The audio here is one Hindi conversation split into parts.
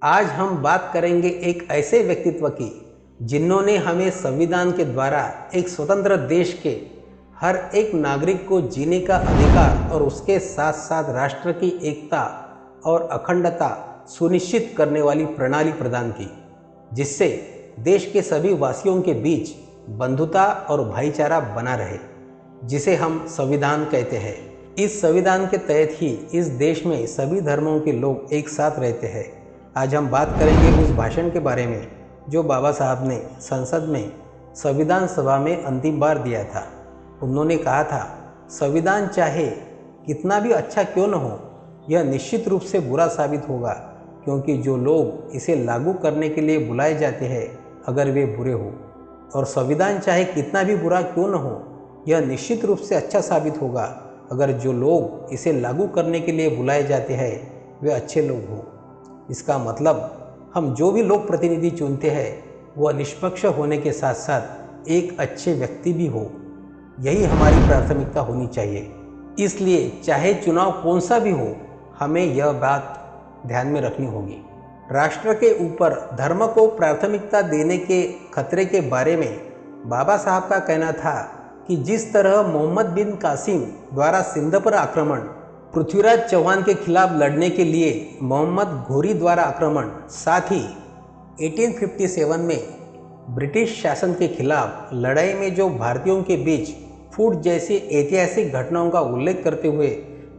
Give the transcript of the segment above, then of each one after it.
आज हम बात करेंगे एक ऐसे व्यक्तित्व की जिन्होंने हमें संविधान के द्वारा एक स्वतंत्र देश के हर एक नागरिक को जीने का अधिकार और उसके साथ साथ राष्ट्र की एकता और अखंडता सुनिश्चित करने वाली प्रणाली प्रदान की, जिससे देश के सभी वासियों के बीच बंधुता और भाईचारा बना रहे, जिसे हम संविधान कहते हैं। इस संविधान के तहत ही इस देश में सभी धर्मों के लोग एक साथ रहते हैं। आज हम बात करेंगे उस भाषण के बारे में जो बाबा साहब ने संसद में संविधान सभा में अंतिम बार दिया था। उन्होंने कहा था, संविधान चाहे कितना भी अच्छा क्यों न हो, यह निश्चित रूप से बुरा साबित होगा, क्योंकि जो लोग इसे लागू करने के लिए बुलाए जाते हैं अगर वे बुरे हो, और संविधान चाहे कितना भी बुरा क्यों न हो, यह निश्चित रूप से अच्छा साबित होगा अगर जो लोग इसे लागू करने के लिए बुलाए जाते हैं वे अच्छे लोग हों। इसका मतलब हम जो भी लोग प्रतिनिधि चुनते हैं वह निष्पक्ष होने के साथ साथ एक अच्छे व्यक्ति भी हो, यही हमारी प्राथमिकता होनी चाहिए। इसलिए चाहे चुनाव कौन सा भी हो, हमें यह बात ध्यान में रखनी होगी। राष्ट्र के ऊपर धर्म को प्राथमिकता देने के खतरे के बारे में बाबा साहब का कहना था कि जिस तरह मोहम्मद बिन कासिम द्वारा सिंध पर आक्रमण, पृथ्वीराज चौहान के खिलाफ लड़ने के लिए मोहम्मद घोरी द्वारा आक्रमण, साथ ही 1857 में ब्रिटिश शासन के खिलाफ लड़ाई में जो भारतीयों के बीच फूट जैसी ऐतिहासिक घटनाओं का उल्लेख करते हुए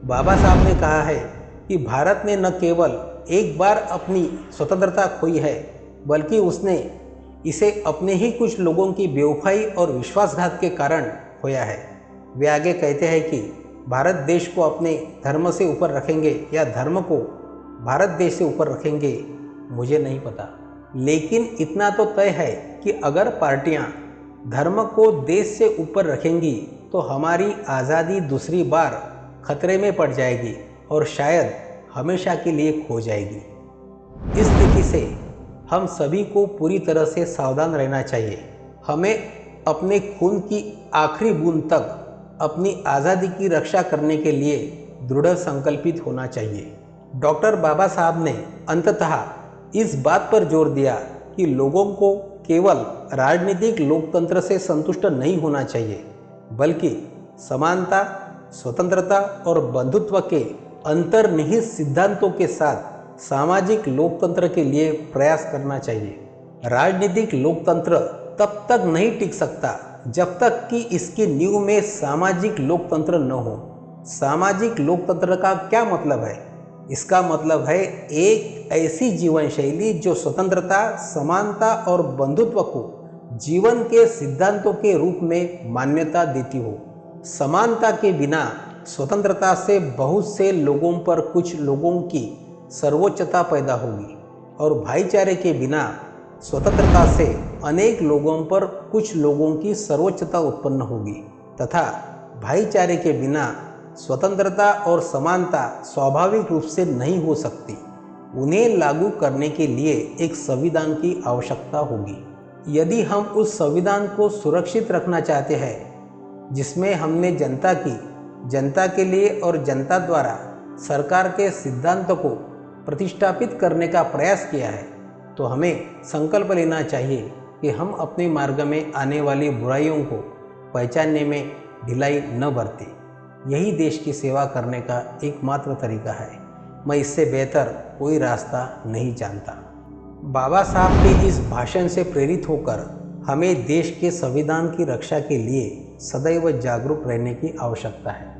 बाबा साहब ने कहा है कि भारत ने न केवल एक बार अपनी स्वतंत्रता खोई है, बल्कि उसने इसे अपने ही कुछ लोगों की बेवफाई और विश्वासघात के कारण खोया है। वे आगे कहते हैं कि भारत देश को अपने धर्म से ऊपर रखेंगे या धर्म को भारत देश से ऊपर रखेंगे, मुझे नहीं पता, लेकिन इतना तो तय है कि अगर पार्टियां धर्म को देश से ऊपर रखेंगी तो हमारी आज़ादी दूसरी बार खतरे में पड़ जाएगी और शायद हमेशा के लिए खो जाएगी। इस स्थिति से हम सभी को पूरी तरह से सावधान रहना चाहिए। हमें अपने खून की आखिरी बूंद तक अपनी आज़ादी की रक्षा करने के लिए दृढ़ संकल्पित होना चाहिए। डॉक्टर बाबा साहब ने अंततः इस बात पर जोर दिया कि लोगों को केवल राजनीतिक लोकतंत्र से संतुष्ट नहीं होना चाहिए, बल्कि समानता, स्वतंत्रता और बंधुत्व के अंतर्निहित सिद्धांतों के साथ सामाजिक लोकतंत्र के लिए प्रयास करना चाहिए। राजनीतिक लोकतंत्र तब तक नहीं टिक सकता जब तक कि इसकी नींव में सामाजिक लोकतंत्र न हो। सामाजिक लोकतंत्र का क्या मतलब है? इसका मतलब है एक ऐसी जीवन शैली जो स्वतंत्रता, समानता और बंधुत्व को जीवन के सिद्धांतों के रूप में मान्यता देती हो। समानता के बिना स्वतंत्रता से बहुत से लोगों पर कुछ लोगों की सर्वोच्चता पैदा होगी, और भाईचारे के बिना स्वतंत्रता से अनेक लोगों पर कुछ लोगों की सर्वोच्चता उत्पन्न होगी, तथा भाईचारे के बिना स्वतंत्रता और समानता स्वाभाविक रूप से नहीं हो सकती। उन्हें लागू करने के लिए एक संविधान की आवश्यकता होगी। यदि हम उस संविधान को सुरक्षित रखना चाहते हैं जिसमें हमने जनता के लिए और जनता द्वारा सरकार के सिद्धांतों को प्रतिष्ठापित करने का प्रयास किया है, तो हमें संकल्प लेना चाहिए कि हम अपने मार्ग में आने वाली बुराइयों को पहचानने में ढिलाई न बरतें। यही देश की सेवा करने का एकमात्र तरीका है। मैं इससे बेहतर कोई रास्ता नहीं जानता। बाबा साहब के इस भाषण से प्रेरित होकर हमें देश के संविधान की रक्षा के लिए सदैव जागरूक रहने की आवश्यकता है।